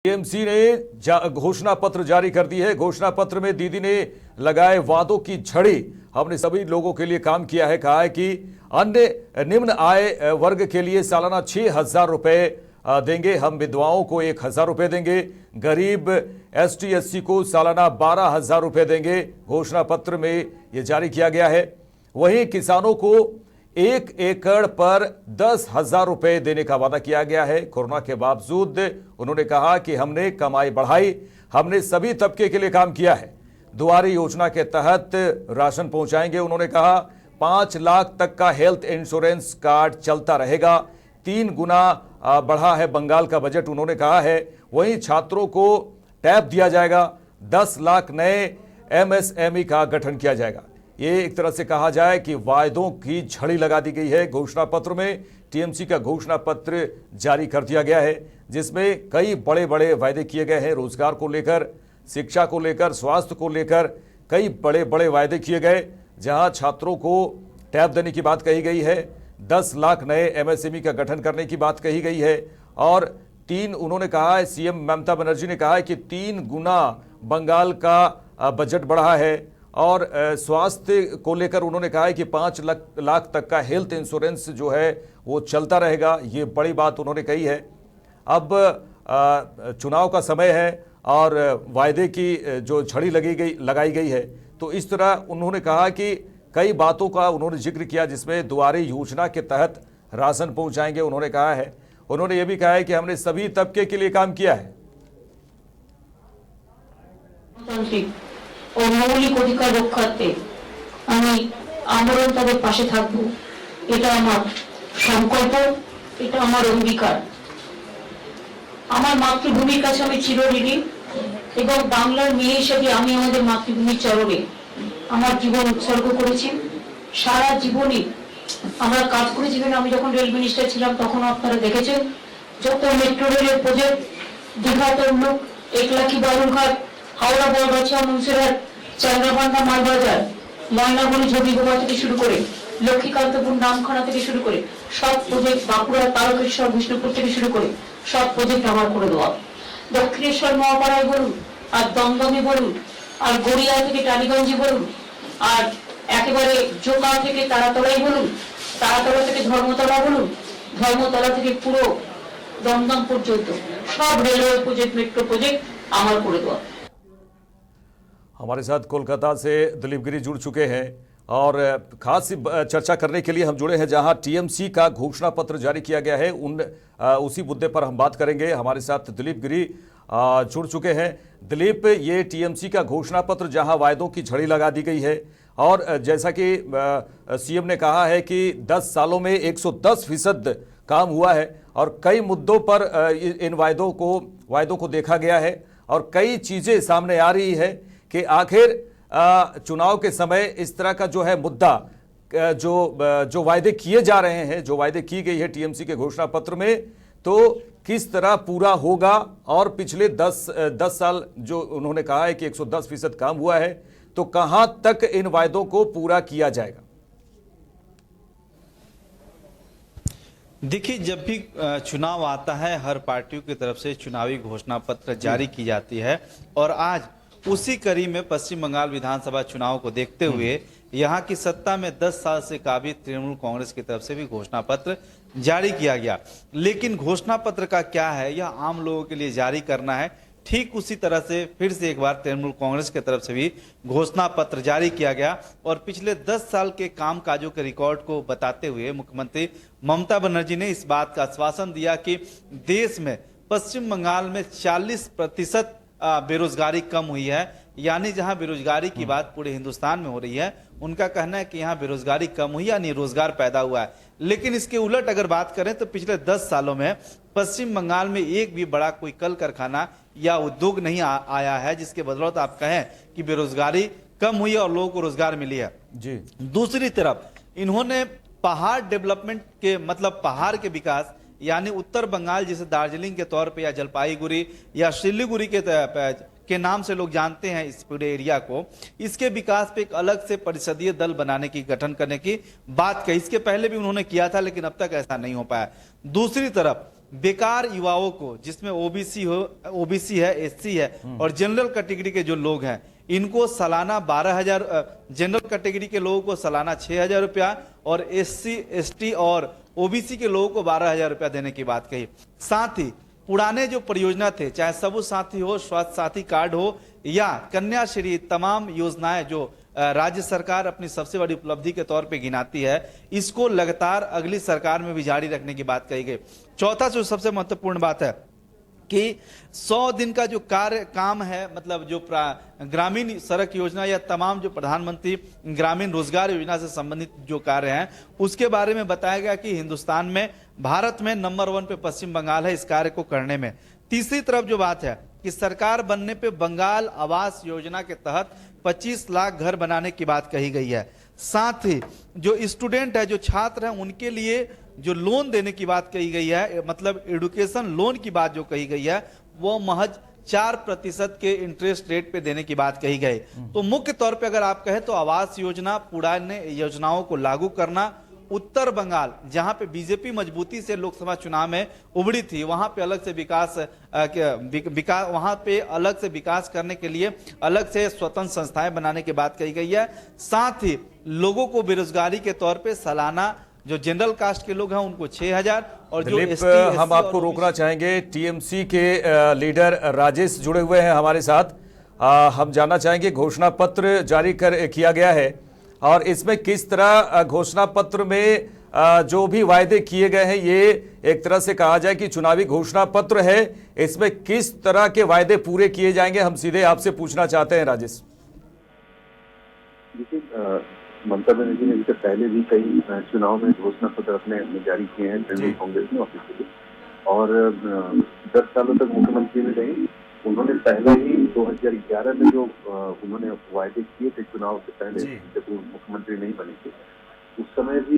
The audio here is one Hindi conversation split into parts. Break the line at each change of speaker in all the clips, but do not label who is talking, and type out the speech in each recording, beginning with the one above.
टीएमसी ने घोषणा पत्र जारी कर दी है। घोषणा पत्र में दीदी ने लगाए वादों की झड़ी। हमने सभी लोगों के लिए काम किया है, कहा है कि अन्य निम्न आय वर्ग के लिए सालाना 6,000 रुपए देंगे, हम विधवाओं को 1,000 रुपए देंगे, गरीब एसटी एससी को सालाना 12,000 रुपए देंगे। घोषणा पत्र में यह जारी किया गया है। वहीं किसानों को 1 एकड़ पर 10,000 रुपए देने का वादा किया गया है। कोरोना के बावजूद उन्होंने कहा कि हमने कमाई बढ़ाई, हमने सभी तबके के लिए काम किया है। दुआरी योजना के तहत राशन पहुंचाएंगे। उन्होंने कहा 5 लाख तक का हेल्थ इंश्योरेंस कार्ड चलता रहेगा। 3 गुना बढ़ा है बंगाल का बजट, उन्होंने कहा है। वहीं छात्रों को टैब दिया जाएगा। 10 लाख नए एमएसएमई का गठन किया जाएगा। ये एक तरह से कहा जाए कि वायदों की झड़ी लगा दी गई है। घोषणा पत्र में टीएमसी का घोषणा पत्र जारी कर दिया गया है, जिसमें कई बड़े बड़े वायदे किए गए हैं। रोजगार को लेकर, शिक्षा को लेकर, स्वास्थ्य को लेकर कई बड़े बड़े वायदे किए गए। जहां छात्रों को टैब देने की बात कही गई है, 10 लाख नए एमएसएमई का गठन करने की बात कही गई है। और 3 उन्होंने कहा है, सीएम ममता बनर्जी ने कहा है कि 3 गुना बंगाल का बजट बढ़ा है। और स्वास्थ्य को लेकर उन्होंने कहा है कि 5 लाख तक का हेल्थ इंश्योरेंस जो है वो चलता रहेगा। ये बड़ी बात उन्होंने कही है। अब चुनाव का समय है और वायदे की जो झड़ी लगाई गई है, तो इस तरह उन्होंने कहा कि कई बातों का उन्होंने जिक्र किया, जिसमें दुआरी योजना के तहत राशन पहुंचाएंगे, उन्होंने कहा है। उन्होंने ये भी कहा है कि हमने सभी तबके के लिए काम किया है।
ও মৌলিক অধিকার রক্ষার্থে আমি আমরণ তাদের পাশে থাকবো, এটা আমার সংকল্প, এটা আমার অঙ্গীকার। আমার মাতৃভূমির কাছে আমি চিরঋণী এবং বাংলার মেয়ে হিসেবে আমি আমাদের মাতৃভূমির চরণে আমার জীবন উৎসর্গ করেছি। সারা জীবনই আমরা কাজ করেছি। আমি যখন রেল মিনিস্টার ছিলাম তখন আপনারা দেখেছেন যত মেট্রো রেলের প্রজেক্ট, দীঘা তমলুক, একলাখি বালুরঘাট, হাওড়া বড়বাচ্চা, মুন্সিরহাট, চান্দ্রাবান্ধা, মালবাজার, ময়নাগুড়ি, ঝবিগোবা থেকে শুরু করে লক্ষ্মীকান্তপুর, নামখানা থেকে শুরু করে সব প্রজেক্ট, বাঁকুড়া, তারকেশ্বর, বিষ্ণুপুর থেকে শুরু করে সব প্রজেক্ট আমার করে দেওয়া। দক্ষিণেশ্বর মহাপাড়ায় বলুন, আর দমদমে বলুন, আর গড়িয়া থেকে টালিগঞ্জে বলুন, আর একেবারে জোকা থেকে তারাতলায় বলুন, তারাতলা থেকে ধর্মতলা বলুন, ধর্মতলা থেকে পুরো দমদম পর্যন্ত সব রেলওয়ে প্রজেক্ট, মেট্রো প্রজেক্ট আমার করে দেওয়া।
हमारे साथ कोलकाता से दिलीप गिरी जुड़ चुके हैं और खास चर्चा करने के लिए हम जुड़े हैं, जहां टीएमसी का घोषणा पत्र जारी किया गया है। उसी मुद्दे पर हम बात करेंगे। हमारे साथ दिलीप गिरी जुड़ चुके हैं। दिलीप, ये टीएमसी का घोषणा पत्र जहां वायदों की झड़ी लगा दी गई है और जैसा कि सीएम ने कहा है कि 10 सालों में 110% काम हुआ है और कई मुद्दों पर इन वायदों को देखा गया है और कई चीजें सामने आ रही है कि आखिर चुनाव के समय इस तरह का जो है मुद्दा, जो वायदे किए जा रहे हैं, जो वायदे की गई है टीएमसी के घोषणा पत्र में, तो किस तरह पूरा होगा। और पिछले 10 साल जो उन्होंने कहा है कि 110% काम हुआ है, तो कहां तक इन वायदों को पूरा किया जाएगा।
देखिए, जब भी चुनाव आता है हर पार्टियों की तरफ से चुनावी घोषणा पत्र जारी की जाती है और आज उसी कड़ी में पश्चिम बंगाल विधानसभा चुनाव को देखते हुए यहां की सत्ता में 10 साल से काबिज तृणमूल कांग्रेस की तरफ से भी घोषणा पत्र जारी किया गया। लेकिन घोषणा पत्र का क्या है, यह आम लोगों के लिए जारी करना है। ठीक उसी तरह से फिर से एक बार तृणमूल कांग्रेस की तरफ से भी घोषणा पत्र जारी किया गया और पिछले 10 साल के काम काजों के रिकॉर्ड को बताते हुए मुख्यमंत्री ममता बनर्जी ने इस बात का आश्वासन दिया कि देश में पश्चिम बंगाल में 40% बेरोजगारी कम हुई है। यानी जहां बेरोजगारी की बात पूरे हिंदुस्तान में हो रही है, उनका कहना है कि यहां बेरोजगारी कम हुई यानी रोजगार पैदा हुआ है। लेकिन इसके उलट अगर बात करें तो पिछले 10 सालों में पश्चिम बंगाल में एक भी बड़ा कोई कल कारखाना या उद्योग नहीं आया है जिसके बदौलत आप कहें कि बेरोजगारी कम हुई और लोगों को रोजगार मिली है जी। दूसरी तरफ इन्होंने पहाड़ डेवलपमेंट के मतलब पहाड़ के विकास, यानी उत्तर बंगाल जिसे दार्जिलिंग के तौर पे या जलपाईगुड़ी या सिलीगुड़ी के नाम से लोग जानते हैं इस पूरे एरिया को, इसके विकास पे एक अलग से परिषदीय दल बनाने की, गठन करने की बात कही। इसके पहले भी उन्होंने किया था लेकिन अब तक ऐसा नहीं हो पाया। दूसरी तरफ बेकार युवाओं को, जिसमें ओबीसी है, एससी है और जनरल कैटेगरी के जो लोग हैं, इनको सालाना 12,000, जनरल कैटेगरी के लोगों को सालाना 6,000 रुपया और एससी एसटी और ओबीसी के लोगों को 12,000 रुपया देने की बात कही। साथ ही पुराने जो परियोजना थे, चाहे सबुज साथी हो, स्वास्थ्य साथी कार्ड हो या कन्याश्री, तमाम योजनाएं जो राज्य सरकार अपनी सबसे बड़ी उपलब्धि के तौर पे गिनाती है, इसको लगातार अगली सरकार में भी जारी रखने की बात कही गई। चौथा जो सबसे महत्वपूर्ण बात है कि 100 दिन का जो काम है, मतलब जो ग्रामीण सड़क योजना या तमाम जो प्रधानमंत्री ग्रामीण रोजगार योजना से संबंधित जो कार्य हैं, उसके बारे में बताया गया कि हिंदुस्तान में, भारत में नंबर 1 पे पश्चिम बंगाल है इस कार्य को करने में। तीसरी तरफ जो बात है कि सरकार बनने पे बंगाल आवास योजना के तहत 25 लाख घर बनाने की बात कही गई है। साथ ही जो स्टूडेंट है, जो छात्र हैं, उनके लिए जो लोन देने की बात कही गई है, मतलब एजुकेशन लोन की बात जो कही गई है, वो महज 4% के इंटरेस्ट रेट पे देने की बात कही गई। तो मुख्य तौर पे अगर आप कहें तो आवास योजना, पुराने योजनाओं को लागू करना, उत्तर बंगाल जहां पे बीजेपी मजबूती से लोकसभा चुनाव में उभरी थी, वहां पे अलग से वहां पे अलग से विकास करने के लिए अलग से स्वतंत्र संस्थाएं बनाने की बात कही गई है। साथ ही लोगों को बेरोजगारी के तौर पे सालाना, जो जनरल कास्ट के लोग हैं उनको 6,000 और जो
दिलीप, हम आपको रोकना चाहेंगे। टीएमसी के लीडर राजेश जुड़े हुए हैं हमारे साथ। हम जानना चाहेंगे, घोषणा पत्र जारी किया गया है और इसमें किस तरह घोषणा पत्र में जो भी वायदे किए गए हैं, ये एक तरह से कहा जाए कि चुनावी घोषणा पत्र है, इसमें किस तरह के वायदे पूरे किए जाएंगे, हम सीधे आपसे पूछना चाहते हैं राजेश।
देखिए, ममता बनर्जी ने इससे पहले भी कई चुनाव में घोषणा पत्र अपने जारी किए हैं तृणमूल कांग्रेस में ऑफिशियली, और 10 सालों तक मुख्यमंत्री में रही। उन्होंने पहले ही 2011 में जो उन्होंने वायदे किए थे चुनाव से पहले, जब वो मुख्यमंत्री नहीं बने थे, उस समय भी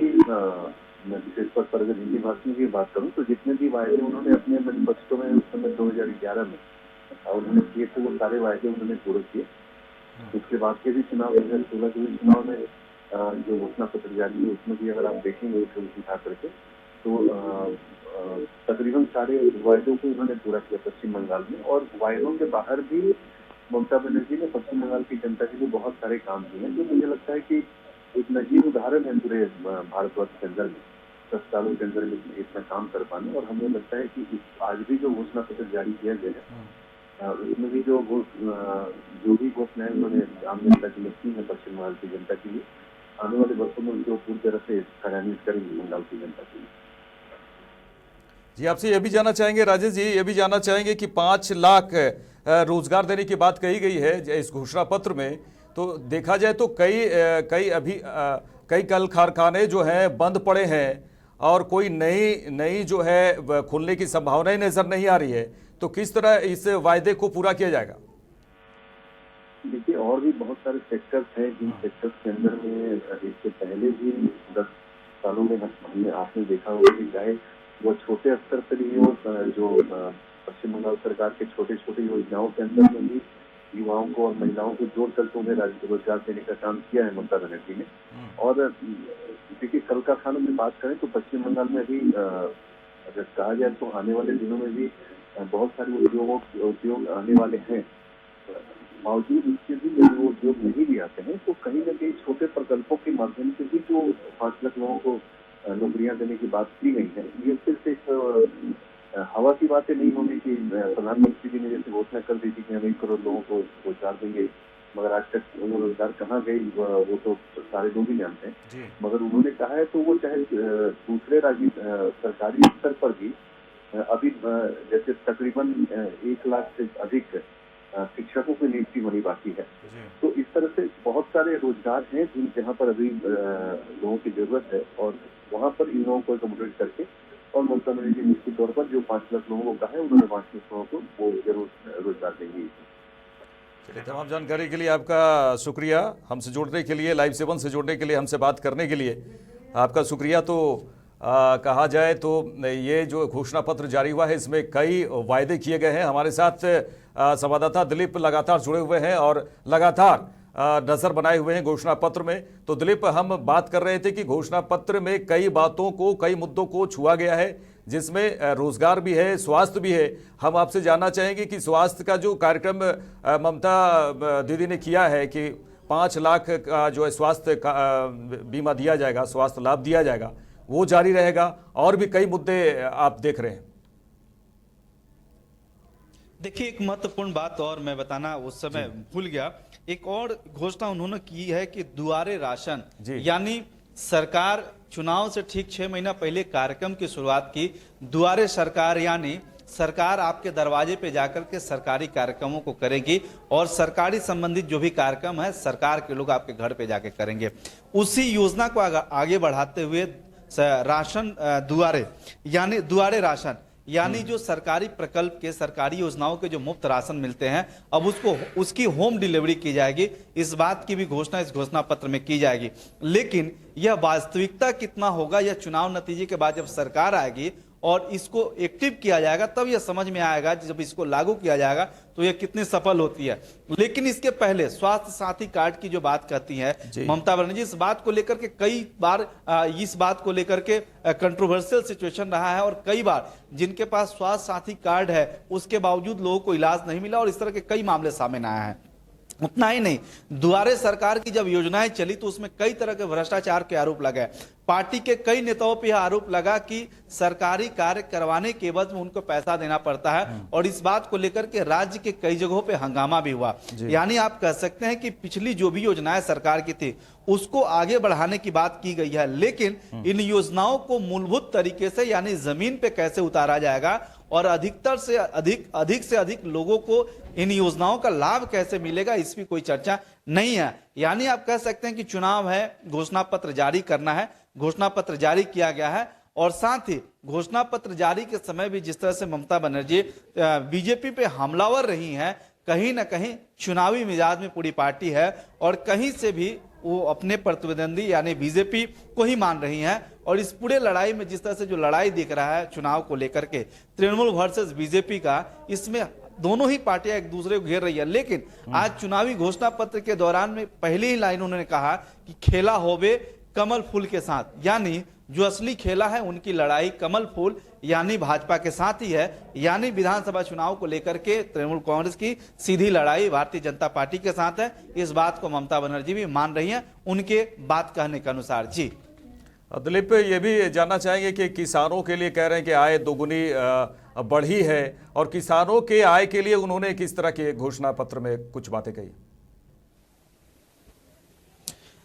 मैं विशेष तौर पर अगर हिंदी भाषा की बात करूं तो जितने भी वायदे उन्होंने अपने मैनिफेस्टो में उस समय 2011 में उन्होंने किए थे, वो सारे वायदे उन्होंने पूरे किए। उसके बाद के भी चुनाव, 2016 के भी चुनाव में जो घोषणा पत्र जारी हुए, उसमें भी अगर आप देखेंगे उठा करके तो तकरीबन सारे वायदों को उन्होंने पूरा किया पश्चिम बंगाल में। और वायदों के बाहर भी ममता बनर्जी ने पश्चिम बंगाल की जनता के लिए बहुत सारे काम किए हैं, जो मुझे लगता है कि एक नजीब उदाहरण है पूरे भारतवर्ष के अंदर में 10 सालों के अंदर में इतना काम कर पाने। और हमें लगता है कि आज भी जो घोषणा पत्र जारी किया गया है, उसमें भी जो भी घोषणाएं उन्होंने आम जनता के लिए की है, पश्चिम बंगाल की जनता के लिए, आने वाले वर्षों में उनको पूरी तरह से कार्यान्वित करेंगे बंगाल की जनता के लिए।
जी, आपसे ये भी जानना चाहेंगे राजेश जी, ये भी जानना चाहेंगे कि 5 लाख रोजगार देने की बात कही गई है इस घोषणा पत्र में। तो देखा जाए तो कई कल कारखाने जो हैं बंद पड़े हैं और कोई नई जो है खुलने की संभावनाएं नजर नहीं आ रही है। तो किस तरह इस वायदे को पूरा किया जाएगा?
देखिए, और भी बहुत सारे सेक्टर्स हैं जिन सेक्टर्स के अंदर में इससे पहले भी 10 सालों में हमने आपने देखा होगा कि चाहे वो छोटे स्तर पर ही हो, जो पश्चिम बंगाल सरकार के छोटे छोटे योजनाओं के अंदर में भी युवाओं को और महिलाओं को जोड़ करके उन्हें रोजगार देने का काम किया है ममता बनर्जी ने। और देखिए, कल कारखानों में बात करें तो पश्चिम बंगाल में भी अगर कहा जाए तो आने वाले दिनों में भी बहुत सारे उद्योग आने वाले हैं। बावजूद इसके भी यदि वो उद्योग नहीं भी आते हैं तो कहीं न कहीं छोटे प्रकल्पों के माध्यम से भी जो 5 लाख लोगों को नौकरियां देने की बात की गई है, ये सिर्फ एक हवा की बातें नहीं होगी कि प्रधानमंत्री जी ने जैसे घोषणा कर दी थी कि हम 1 करोड़ लोगों को रोजगार देंगे, मगर आज तक वो रोजगार कहाँ गई वो तो सारे लोग ही जानते हैं। मगर उन्होंने कहा है तो वो चाहे दूसरे राज्य सरकारी स्तर पर भी अभी जैसे तकरीबन 1 लाख से अधिक शिक्षकों की नियुक्ति होनी बाकी है। तो इस तरह से बहुत सारे रोजगार हैं जहाँ पर अभी लोगों की जरूरत है और वहाँ पर इन लोगों को अकोमोडेट करके और ममता बनर्जी निश्चित तौर पर जो 5 लाख लोगों को कहा है उन्होंने 5 लाख लोगों को वो जरूर रोजगार देंगे।
चलिए, तमाम जानकारी के लिए आपका शुक्रिया, हमसे जुड़ने के लिए, लाइव 7 से जुड़ने के लिए, हमसे बात करने के लिए आपका शुक्रिया। तो कहा जाए तो ये जो घोषणा पत्र जारी हुआ है इसमें कई वायदे किए गए हैं। हमारे साथ संवाददाता दिलीप लगातार जुड़े हुए हैं और लगातार नजर बनाए हुए हैं घोषणा पत्र में। तो दिलीप, हम बात कर रहे थे कि घोषणा पत्र में कई बातों को, कई मुद्दों को छुआ गया है, जिसमें रोजगार भी है, स्वास्थ्य भी है। हम आपसे जानना चाहेंगे कि स्वास्थ्य का जो कार्यक्रम ममता दीदी ने किया है कि 5 लाख का जो है स्वास्थ्य का बीमा दिया जाएगा, स्वास्थ्य लाभ दिया जाएगा, वो जारी रहेगा और भी कई मुद्दे आप देख रहे हैं।
देखिए, एक महत्वपूर्ण बात और मैं बताना उस समय भूल गया, एक और घोषणा उन्होंने की है कि दुआरे राशन, यानी सरकार चुनाव से ठीक 6 महीना पहले कार्यक्रम की शुरुआत की। दुआरे सरकार यानी सरकार आपके दरवाजे पे जाकर के सरकारी कार्यक्रमों को करेगी और सरकारी संबंधित जो भी कार्यक्रम है सरकार के लोग आपके घर पे जाके करेंगे। उसी योजना को आगे बढ़ाते हुए राशन दुआरे यानी दुआरे राशन यानी जो सरकारी प्रकल्प के सरकारी योजनाओं के जो मुफ्त राशन मिलते हैं, अब उसकी होम डिलीवरी की जाएगी। इस बात की भी घोषणा इस घोषणा पत्र में की जाएगी। लेकिन यह वास्तविकता कितना होगा, यह चुनाव नतीजे के बाद जब सरकार आएगी और इसको एक्टिव किया जाएगा तब यह समझ में आएगा। जब इसको लागू किया जाएगा तो यह कितनी सफल होती है। लेकिन इसके पहले स्वास्थ्य साथी कार्ड की जो बात कहती है ममता बनर्जी, इस बात को लेकर के कई बार इस बात को लेकर के कंट्रोवर्शियल सिचुएशन रहा है और कई बार जिनके पास स्वास्थ्य साथी कार्ड है उसके बावजूद लोगों को इलाज नहीं मिला और इस तरह के कई मामले सामने आए हैं। उतना ही नहीं, दुआरे सरकार की जब योजनाएं चली तो उसमें कई तरह के भ्रष्टाचार के आरोप लगे। पार्टी के कई नेताओं पर यह आरोप लगा कि सरकारी कार्य करवाने के एवज में उनको पैसा देना पड़ता है और इस बात को लेकर के राज्य के कई जगहों पे हंगामा भी हुआ। यानी आप कह सकते हैं कि पिछली जो भी योजनाएं सरकार की थी उसको आगे बढ़ाने की बात की गई है, लेकिन इन योजनाओं को मूलभूत तरीके से यानी जमीन पे कैसे उतारा जाएगा और अधिक से अधिक लोगों को इन योजनाओं का लाभ कैसे मिलेगा, इसकी कोई चर्चा नहीं है। यानी आप कह सकते हैं कि चुनाव है, घोषणा पत्र जारी करना है, घोषणा पत्र जारी किया गया है और साथ ही घोषणा पत्र जारी के समय भी जिस तरह से ममता बनर्जी बीजेपी पे हमलावर रही हैं, कहीं ना कहीं चुनावी मिजाज में पूरी पार्टी है और कहीं से भी वो अपने प्रतिद्वंदी यानी बीजेपी को ही मान रही हैं। और इस पूरे लड़ाई में जिस तरह से जो लड़ाई दिख रहा है चुनाव को लेकर के तृणमूल वर्सेस बीजेपी का, इसमें दोनों ही पार्टियां एक दूसरे को घेर रही है। लेकिन आज चुनावी घोषणा पत्र के दौरान में पहली ही लाइन उन्होंने कहा कि खेला होवे कमल फूल के साथ, यानी जो असली खेला है उनकी लड़ाई कमल फूल यानी भाजपा के साथ ही है। यानी विधानसभा चुनाव को लेकर के तृणमूल कांग्रेस की सीधी लड़ाई भारतीय जनता पार्टी के साथ है। इस बात को ममता बनर्जी भी मान रही हैं उनके बात कहने के अनुसार। जी
दिलीप, ये भी जानना चाहेंगे कि किसानों के लिए कह रहे हैं कि आय दोगुनी बढ़ी है और किसानों के आय के लिए उन्होंने किस तरह के घोषणा पत्र में कुछ बातें कही।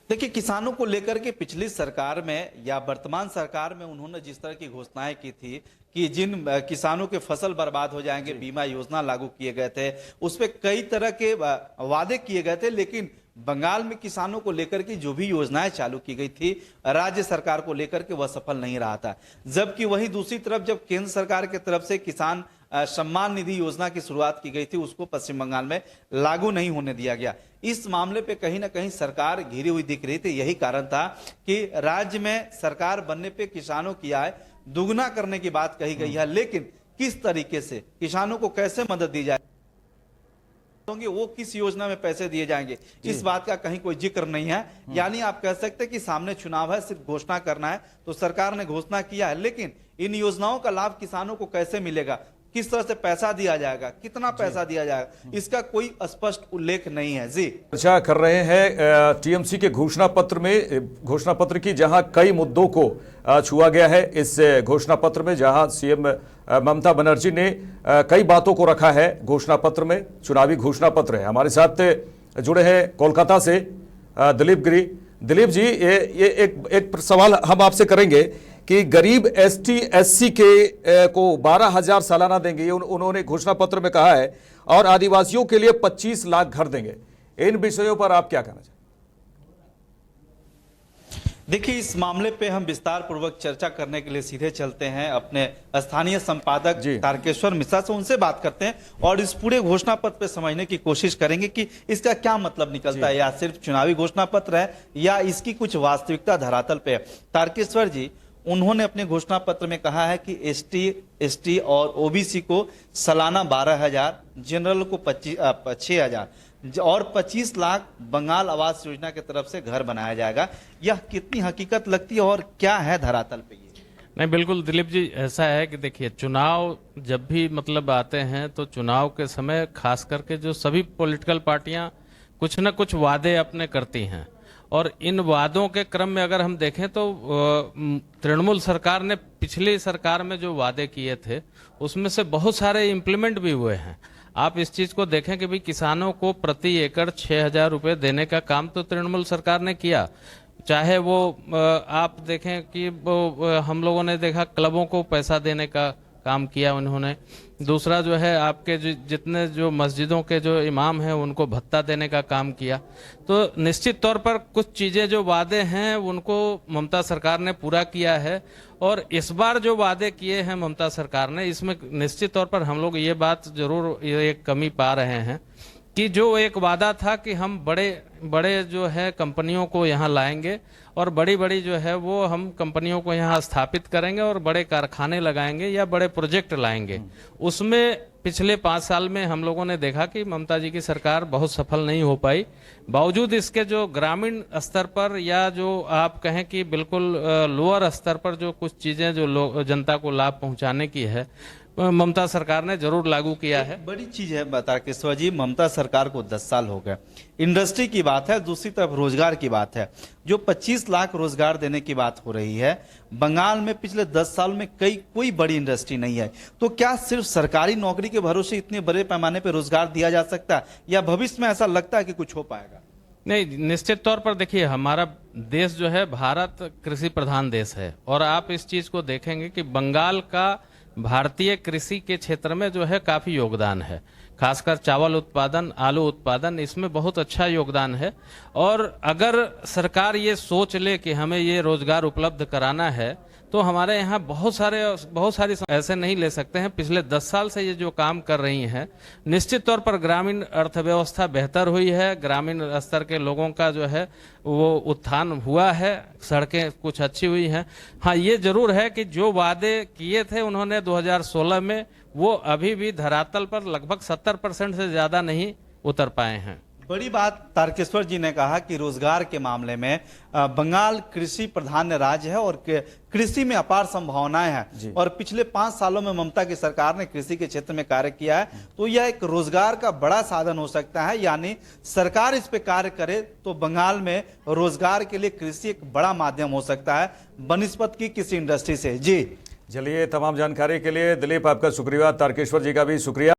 देखिए, किसानों को लेकर के पिछली सरकार में या वर्तमान सरकार में उन्होंने जिस तरह की घोषणाएं की थी कि जिन किसानों के फसल बर्बाद हो जाएंगे, बीमा योजना लागू किए गए थे, उस पर कई तरह के वादे किए गए थे। लेकिन बंगाल में किसानों को लेकर के जो भी योजनाएं चालू की गई थी राज्य सरकार को लेकर के वह सफल नहीं रहा था। जबकि वहीं दूसरी तरफ जब केंद्र सरकार की तरफ से किसान सम्मान निधि योजना की शुरुआत की गई थी उसको पश्चिम बंगाल में लागू नहीं होने दिया गया। इस मामले पे कहीं ना कहीं सरकार घिरी हुई दिख रही थी। यही कारण था कि राज्य में सरकार बनने पे किसानों की आय दुगना करने की बात कही गई है, लेकिन किस तरीके से किसानों को कैसे मदद दी जाए, वो किस योजना में पैसे दिए जाएंगे, इस बात का कहीं कोई जिक्र नहीं है। यानी आप कह सकते हैं कि सामने चुनाव है, सिर्फ घोषणा करना है। तो सरकार ने घोषणा किया है, लेकिन इन योजनाओं का लाभ किसानों को कैसे मिलेगा, किस तरह से पैसा दिया जाएगा, कितना पैसा दिया जाएगा, इसका कोई स्पष्ट उल्लेख नहीं है। जी
चर्चा कर रहे हैं टीएमसी के घोषणा पत्र में, घोषणा पत्र की जहां कई मुद्दों को छुआ गया है। इस घोषणा पत्र में जहां सीएम ममता बनर्जी ने कई बातों को रखा है घोषणा पत्र में, चुनावी घोषणा पत्र है। हमारे साथ जुड़े हैं कोलकाता से दिलीप गिरी। दिलीप जी, ये एक सवाल हम आपसे करेंगे कि गरीब एसटी एससी के को 12,000 सालाना देंगे, ये उन्होंने घोषणा पत्र में कहा है, और आदिवासियों के लिए 25 लाख घर देंगे। इन विषयों पर आप क्या कहना चाहेंगे?
देखिए, इस मामले पे हम विस्तार पूर्वक चर्चा करने के लिए सीधे चलते हैं अपने स्थानीय संपादक तारकेश्वर मिश्रा से, उनसे बात करते हैं और इस पूरे घोषणा पत्र पे समझने की कोशिश करेंगे कि इसका क्या मतलब निकलता है, या सिर्फ चुनावी घोषणा पत्र है या इसकी कुछ वास्तविकता धरातल पे है। तारकेश्वर जी, उन्होंने अपने घोषणा पत्र में कहा है कि एसटी और ओबीसी को सालाना 12,000, जनरल को 6,000 और 25 लाख बंगाल आवास योजना की तरफ से घर बनाया जाएगा। यह कितनी हकीकत लगती है और क्या है धरातल पे? ये
नहीं, बिल्कुल दिलीप जी, ऐसा है कि देखिए, चुनाव जब भी मतलब आते हैं तो चुनाव के समय खास करके जो सभी पॉलिटिकल पार्टियां कुछ न कुछ वादे अपने करती हैं, और इन वादों के क्रम में अगर हम देखें तो तृणमूल सरकार ने पिछली सरकार में जो वादे किए थे उसमें से बहुत सारे इम्प्लीमेंट भी हुए हैं। आप इस चीज को देखें कि भाई किसानों को प्रति एकड़ 6,000 रुपए देने का काम तो तृणमूल सरकार ने किया। चाहे वो आप देखें कि वो हम लोगों ने देखा क्लबों को पैसा देने का काम किया उन्होंने। दूसरा जो है आपके जितने जो मस्जिदों के जो इमाम हैं उनको भत्ता देने का काम किया। तो निश्चित तौर पर कुछ चीजें जो वादे हैं उनको ममता सरकार ने पूरा किया है, और इस बार जो वादे किए हैं ममता सरकार ने, इसमें निश्चित तौर पर हम लोग ये बात जरूर एक कमी पा रहे हैं कि जो एक वादा था कि हम बड़े बड़े जो है कंपनियों को यहाँ लाएंगे और बड़ी बड़ी जो है वो हम कंपनियों को यहाँ स्थापित करेंगे और बड़े कारखाने लगाएंगे या बड़े प्रोजेक्ट लाएंगे, उसमें पिछले 5 साल में हम लोगों ने देखा कि ममता जी की सरकार बहुत सफल नहीं हो पाई। बावजूद इसके जो ग्रामीण स्तर पर या जो आप कहें कि बिल्कुल लोअर स्तर पर जो कुछ चीजें जो जनता को लाभ पहुंचाने की है, ममता सरकार ने जरूर लागू किया है।
बड़ी चीज है तारकेश्वर जी, ममता सरकार को 10 साल हो गए। इंडस्ट्री की बात है, दूसरी तरफ रोजगार की बात है, जो 25 लाख रोजगार देने की बात हो रही है। बंगाल में पिछले 10 साल में कोई बड़ी इंडस्ट्री नहीं है। तो क्या सिर्फ सरकारी नौकरी के भरोसे इतने बड़े पैमाने पर रोजगार दिया जा सकता है, या भविष्य में ऐसा लगता है कि कुछ हो पाएगा?
नहीं, निश्चित तौर पर देखिए, हमारा देश जो है भारत कृषि प्रधान देश है, और आप इस चीज को देखेंगे कि बंगाल का भारतीय कृषि के क्षेत्र में जो है काफी योगदान है, खासकर चावल उत्पादन, आलू उत्पादन, इसमें बहुत अच्छा योगदान है। और अगर सरकार ये सोच ले कि हमें ये रोजगार उपलब्ध कराना है तो हमारे यहाँ बहुत सारी ऐसे नहीं ले सकते हैं। पिछले 10 साल से ये जो काम कर रही हैं, निश्चित तौर पर ग्रामीण अर्थव्यवस्था बेहतर हुई है, ग्रामीण स्तर के लोगों का जो है वो उत्थान हुआ है, सड़कें कुछ अच्छी हुई हैं। हाँ, ये जरूर है कि जो वादे किए थे उन्होंने 2016 में, वो अभी भी धरातल पर लगभग 70% से ज्यादा नहीं उतर पाए हैं।
बड़ी बात तारकेश्वर जी ने कहा कि रोजगार के मामले में बंगाल कृषि प्रधान राज्य है और कृषि में अपार संभावनाएं हैं, और पिछले 5 सालों में ममता की सरकार ने कृषि के क्षेत्र में कार्य किया है। तो यह एक रोजगार का बड़ा साधन हो सकता है, यानी सरकार इस पे कार्य करे तो बंगाल में रोजगार के लिए कृषि एक बड़ा माध्यम हो सकता है बनिस्पत की किसी इंडस्ट्री से। जी
चलिए, तमाम जानकारी के लिए दिलीप आपका शुक्रिया, तारकेश्वर जी का भी शुक्रिया।